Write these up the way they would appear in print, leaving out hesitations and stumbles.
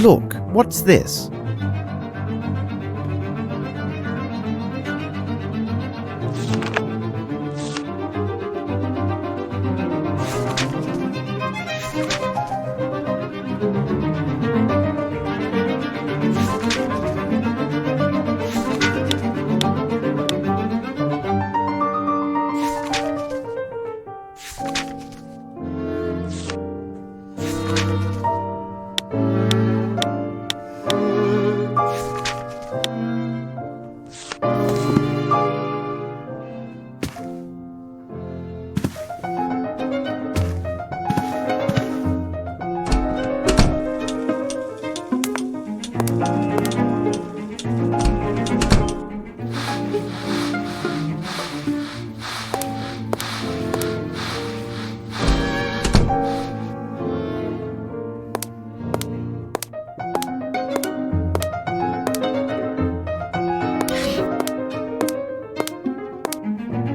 Look, what's this?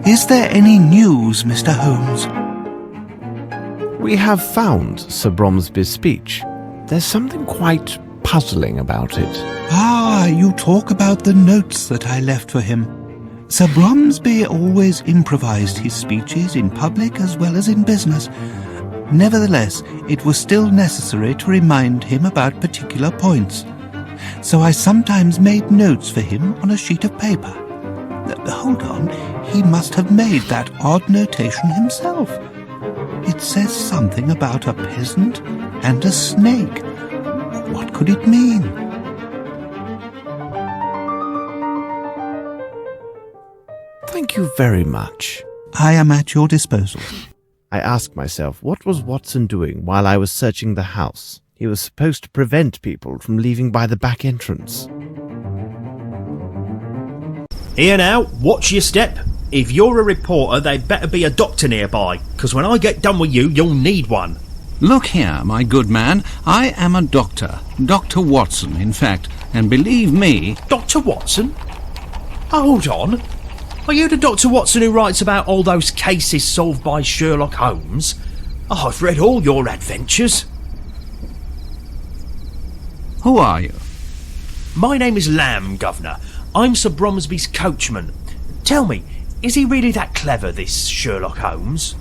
Is there any news, Mr. Holmes? We have found Sir Bromsby's speech. There's something quite puzzling about it. Ah, you talk about the notes that I left for him. Sir Bromsby always improvised his speeches in public as well as in business. Nevertheless, it was still necessary to remind him about particular points. So I sometimes made notes for him on a sheet of paper. Hold on, he must have made that odd notation himself. It says something about a peasant and a snake. What could it mean? Thank you very much. I am at your disposal. I asked myself, what was Watson doing while I was searching the house? He was supposed to prevent people from leaving by the back entrance. Here now, watch your step. If you're a reporter, there'd better be a doctor nearby, because when I get done with you, you'll need one. Look here, my good man, I am a doctor. Dr. Watson, in fact, and believe me... Dr. Watson? Hold on. Are you the Dr. Watson who writes about all those cases solved by Sherlock Holmes? Oh, I've read all your adventures. Who are you? My name is Lamb, Governor. I'm Sir Bromsby's coachman. Tell me, is he really that clever, this Sherlock Holmes?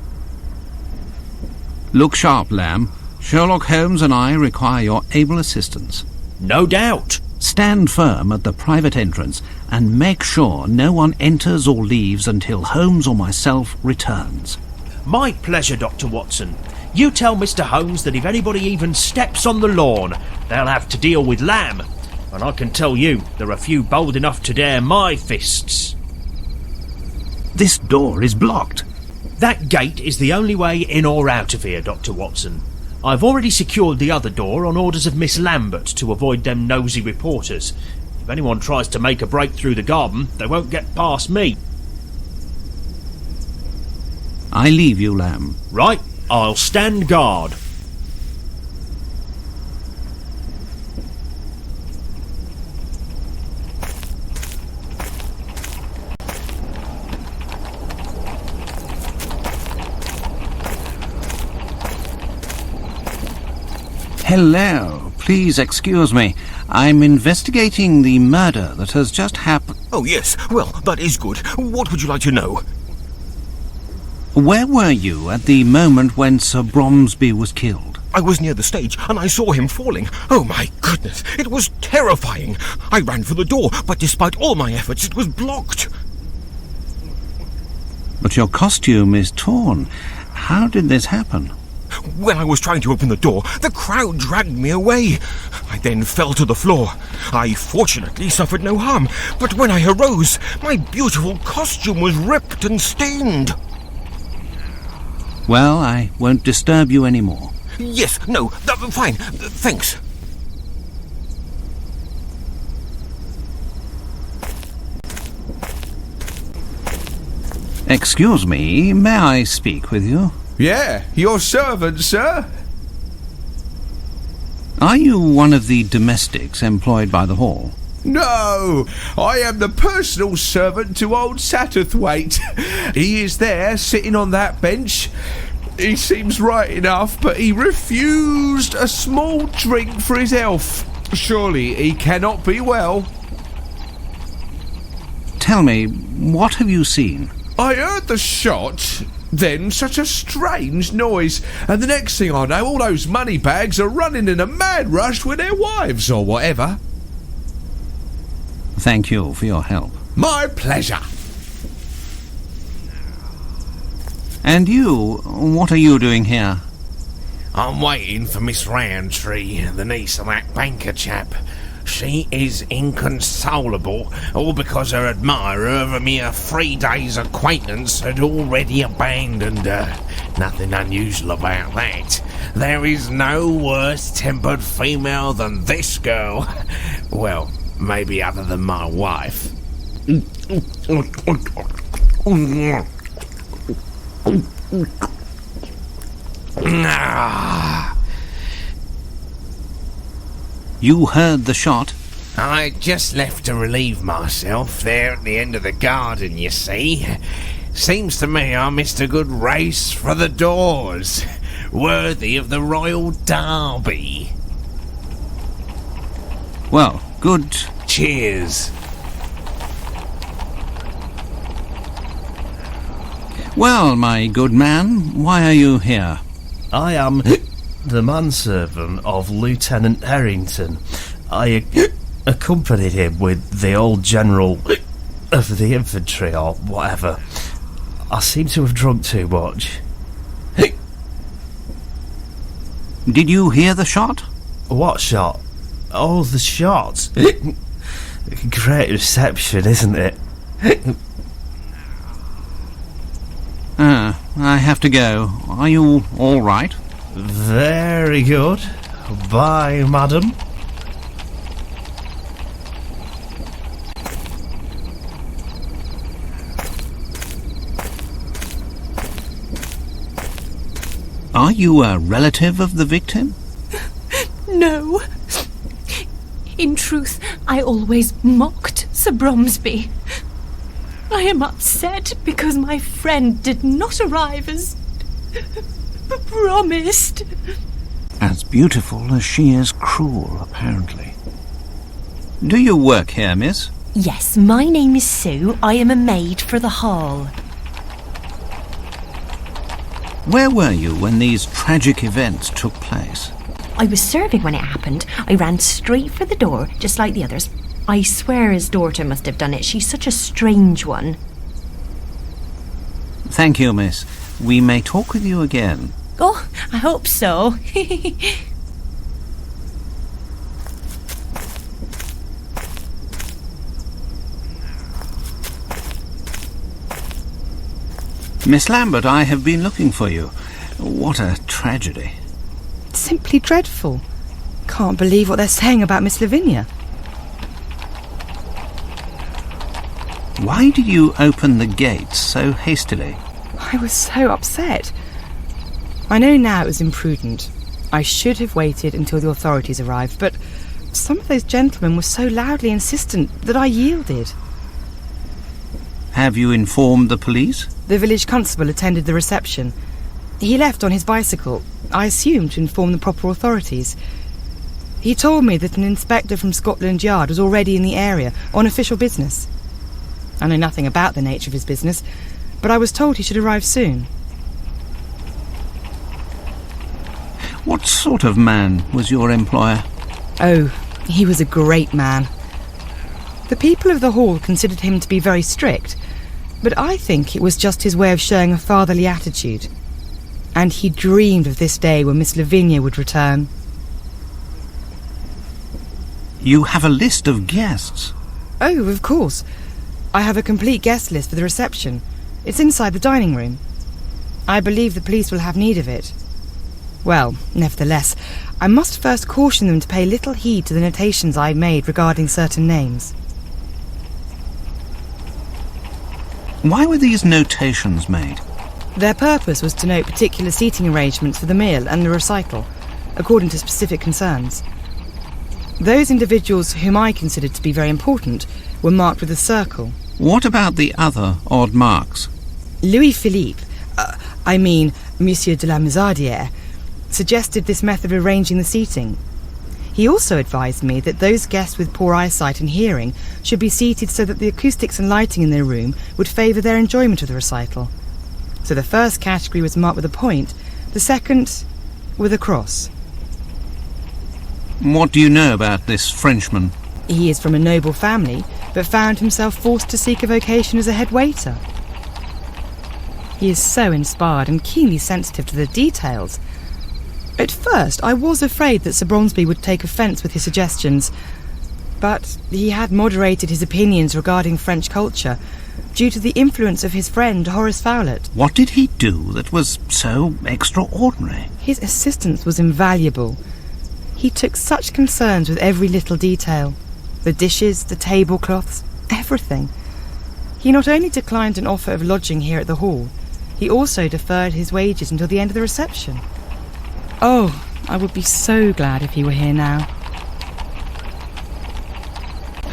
Look sharp, Lamb. Sherlock Holmes and I require your able assistance. No doubt. Stand firm at the private entrance and make sure no one enters or leaves until Holmes or myself returns. My pleasure, Dr. Watson. You tell Mr. Holmes that if anybody even steps on the lawn, they'll have to deal with Lamb. And I can tell you, there are few bold enough to dare my fists. This door is blocked. That gate is the only way in or out of here, Dr. Watson. I've already secured the other door on orders of Miss Lambert to avoid them nosy reporters. If anyone tries to make a break through the garden, they won't get past me. I leave you, Lamb. Right, I'll stand guard. Hello, please excuse me. I'm investigating the murder that has just happened. Oh, yes. Well, that is good. What would you like to know? Where were you at the moment when Sir Bromsby was killed? I was near the stage and I saw him falling. Oh, my goodness. It was terrifying. I ran for the door, but despite all my efforts, it was blocked. But your costume is torn. How did this happen? When I was trying to open the door, the crowd dragged me away. I then fell to the floor. I fortunately suffered no harm, but when I arose, my beautiful costume was ripped and stained. Well, I won't disturb you anymore. Yes, no, fine, thanks. Excuse me, may I speak with you? Yeah, your servant, sir. Are you one of the domestics employed by the hall? No, I am the personal servant to old Satterthwaite. He is there, sitting on that bench. He seems right enough, but he refused a small drink for his health. Surely he cannot be well. Tell me, what have you seen? I heard the shot, then such a strange noise, and the next thing I know, all those money bags are running in a mad rush with their wives or whatever. Thank you for your help. My pleasure. And you, what are you doing here? I'm waiting for Miss Roundtree, the niece of that banker chap. She is inconsolable, all because her admirer of a mere 3 days' acquaintance had already abandoned her. Nothing unusual about that. There is no worse-tempered female than this girl. Well, maybe other than my wife. You heard the shot? I just left to relieve myself there at the end of the garden, you see. Seems to me I missed a good race for the doors. Worthy of the Royal Derby. Well, good. Cheers. Well, my good man, why are you here? I am the manservant of Lieutenant Harrington. I accompanied him with the old general of the infantry or whatever. I seem to have drunk too much. Did you hear the shot? What shot? Oh, the shot. Great reception, isn't it? I have to go. Are you all right? Very good. Bye, madam. Are you a relative of the victim? No. In truth, I always mocked Sir Bromsby. I am upset because my friend did not arrive as promised. As beautiful as she is cruel, apparently. Do you work here, miss? Yes, my name is Sue. I am a maid for the hall. Where were you when these tragic events took place? I was serving when it happened. I ran straight for the door, just like the others. I swear his daughter must have done it. She's such a strange one. Thank you, miss. We may talk with you again. Oh, I hope so. Miss Lambert, I have been looking for you. What a tragedy. Simply dreadful. Can't believe what they're saying about Miss Lavinia. Why did you open the gates so hastily? I was so upset. I know now it was imprudent. I should have waited until the authorities arrived, but some of those gentlemen were so loudly insistent that I yielded. Have you informed the police? The village constable attended the reception. He left on his bicycle, I assume to inform the proper authorities. He told me that an inspector from Scotland Yard was already in the area on official business. I know nothing about the nature of his business, but I was told he should arrive soon. What sort of man was your employer? Oh, he was a great man. The people of the hall considered him to be very strict, but I think it was just his way of showing a fatherly attitude. And he dreamed of this day when Miss Lavinia would return. You have a list of guests. Oh, of course. I have a complete guest list for the reception. It's inside the dining room. I believe the police will have need of it. Well, nevertheless, I must first caution them to pay little heed to the notations I made regarding certain names. Why were these notations made? Their purpose was to note particular seating arrangements for the meal and the recital, according to specific concerns. Those individuals whom I considered to be very important were marked with a circle. What about the other odd marks? Louis-Philippe, Monsieur de la Mazardière, suggested this method of arranging the seating. He also advised me that those guests with poor eyesight and hearing should be seated so that the acoustics and lighting in their room would favour their enjoyment of the recital. So the first category was marked with a point, the second with a cross. What do you know about this Frenchman? He is from a noble family, but found himself forced to seek a vocation as a head waiter. He is so inspired and keenly sensitive to the details. At first, I was afraid that Sir Bromsby would take offence with his suggestions, but he had moderated his opinions regarding French culture due to the influence of his friend Horace Fowlett. What did he do that was so extraordinary? His assistance was invaluable. He took such concerns with every little detail. The dishes, the tablecloths, everything. He not only declined an offer of lodging here at the hall, he also deferred his wages until the end of the reception. Oh, I would be so glad if he were here now.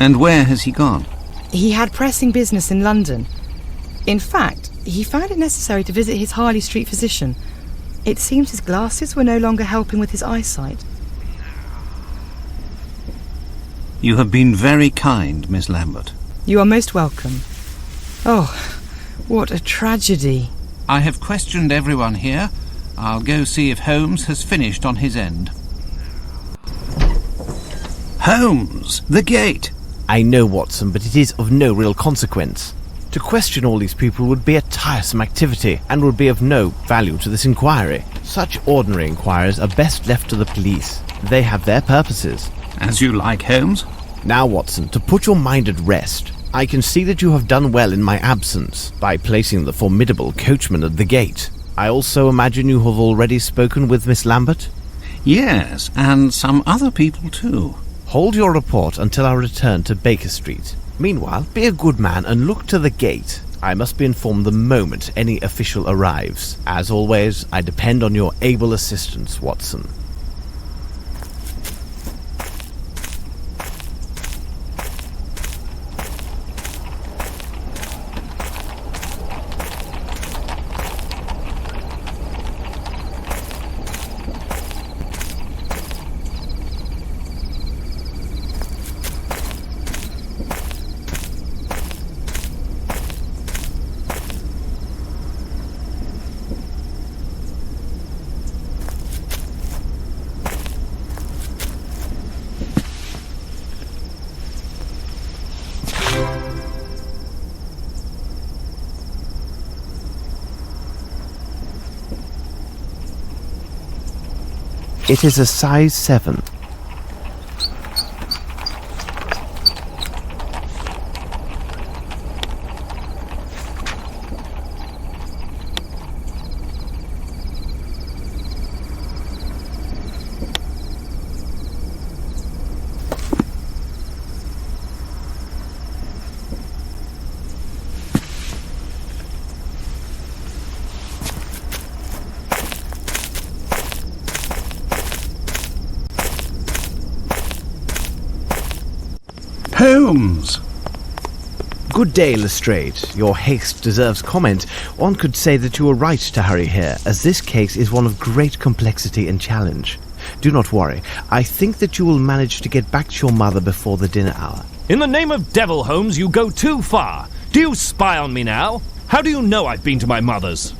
And where has he gone? He had pressing business in London. In fact, he found it necessary to visit his Harley Street physician. It seems his glasses were no longer helping with his eyesight. You have been very kind, Miss Lambert. You are most welcome. Oh, what a tragedy. I have questioned everyone here. I'll go see if Holmes has finished on his end. Holmes! The gate! I know, Watson, but it is of no real consequence. To question all these people would be a tiresome activity and would be of no value to this inquiry. Such ordinary inquiries are best left to the police. They have their purposes. As you like, Holmes. Now, Watson, to put your mind at rest, I can see that you have done well in my absence by placing the formidable coachman at the gate. I also imagine you have already spoken with Miss Lambert? Yes, and some other people too. Hold your report until I return to Baker Street. Meanwhile, be a good man and look to the gate. I must be informed the moment any official arrives. As always, I depend on your able assistance, Watson. It is a size 7. Holmes! Good day, Lestrade. Your haste deserves comment. One could say that you were right to hurry here, as this case is one of great complexity and challenge. Do not worry. I think that you will manage to get back to your mother before the dinner hour. In the name of devil, Holmes, you go too far. Do you spy on me now? How do you know I've been to my mother's?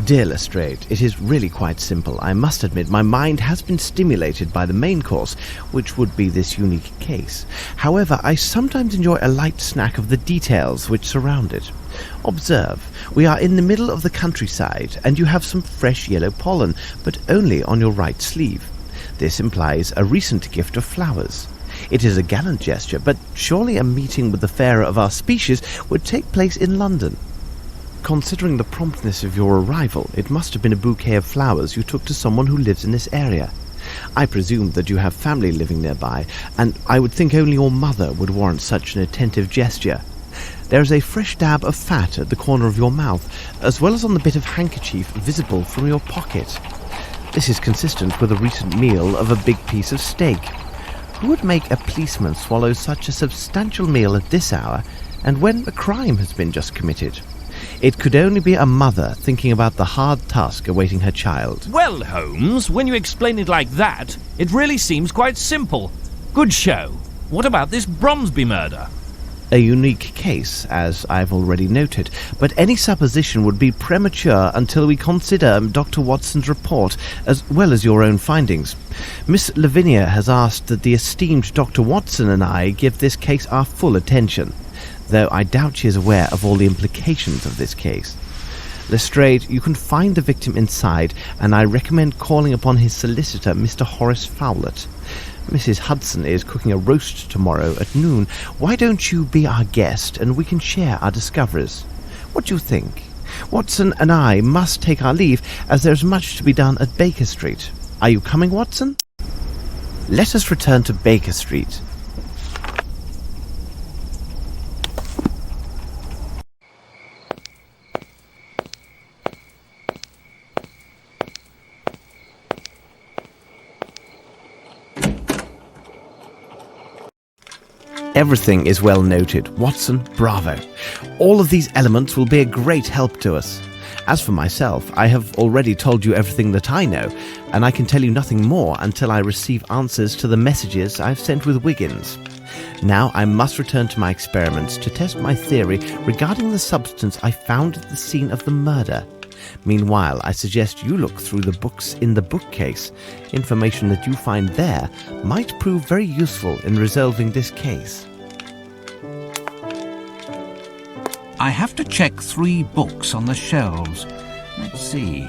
Dear Lestrade, it is really quite simple. I must admit my mind has been stimulated by the main course, which would be this unique case. However, I sometimes enjoy a light snack of the details which surround it. Observe, we are in the middle of the countryside, and you have some fresh yellow pollen, but only on your right sleeve. This implies a recent gift of flowers. It is a gallant gesture, but surely a meeting with the fairer of our species would take place in London. Considering the promptness of your arrival, it must have been a bouquet of flowers you took to someone who lives in this area. I presume that you have family living nearby, and I would think only your mother would warrant such an attentive gesture. There is a fresh dab of fat at the corner of your mouth, as well as on the bit of handkerchief visible from your pocket. This is consistent with a recent meal of a big piece of steak. Who would make a policeman swallow such a substantial meal at this hour, and when a crime has been just committed? It could only be a mother thinking about the hard task awaiting her child. Well, Holmes, when you explain it like that, it really seems quite simple. Good show. What about this Bromsby murder? A unique case, as I've already noted, but any supposition would be premature until we consider Dr. Watson's report, as well as your own findings. Miss Lavinia has asked that the esteemed Dr. Watson and I give this case our full attention, though I doubt she is aware of all the implications of this case. Lestrade, you can find the victim inside, and I recommend calling upon his solicitor, Mr. Horace Fowlett. Mrs. Hudson is cooking a roast tomorrow at noon. Why don't you be our guest, and we can share our discoveries? What do you think? Watson and I must take our leave, as there's much to be done at Baker Street. Are you coming, Watson? Let us return to Baker Street. Everything is well noted. Watson, bravo. All of these elements will be a great help to us. As for myself, I have already told you everything that I know, and I can tell you nothing more until I receive answers to the messages I've sent with Wiggins. Now I must return to my experiments to test my theory regarding the substance I found at the scene of the murder. Meanwhile, I suggest you look through the books in the bookcase. Information that you find there might prove very useful in resolving this case. I have to check 3 books on the shelves. Let's see.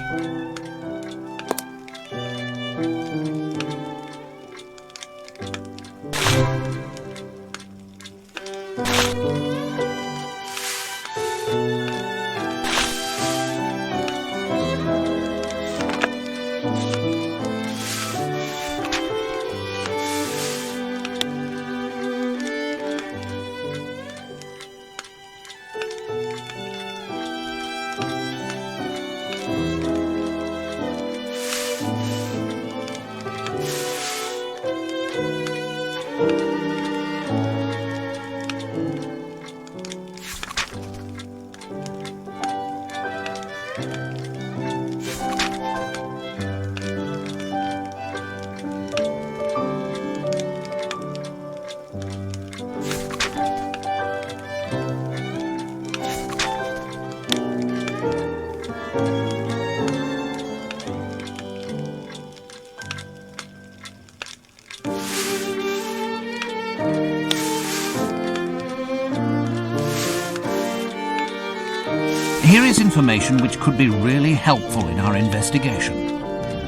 Here is information which could be really helpful in our investigation.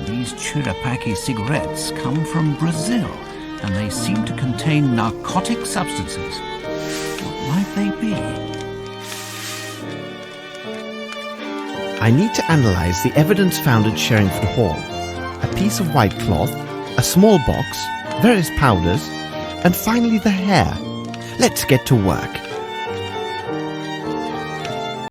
These Chirapaki cigarettes come from Brazil, and they seem to contain narcotic substances. What might they be? I need to analyze the evidence found at Sherringford Hall. A piece of white cloth, a small box, various powders, and finally the hair. Let's get to work.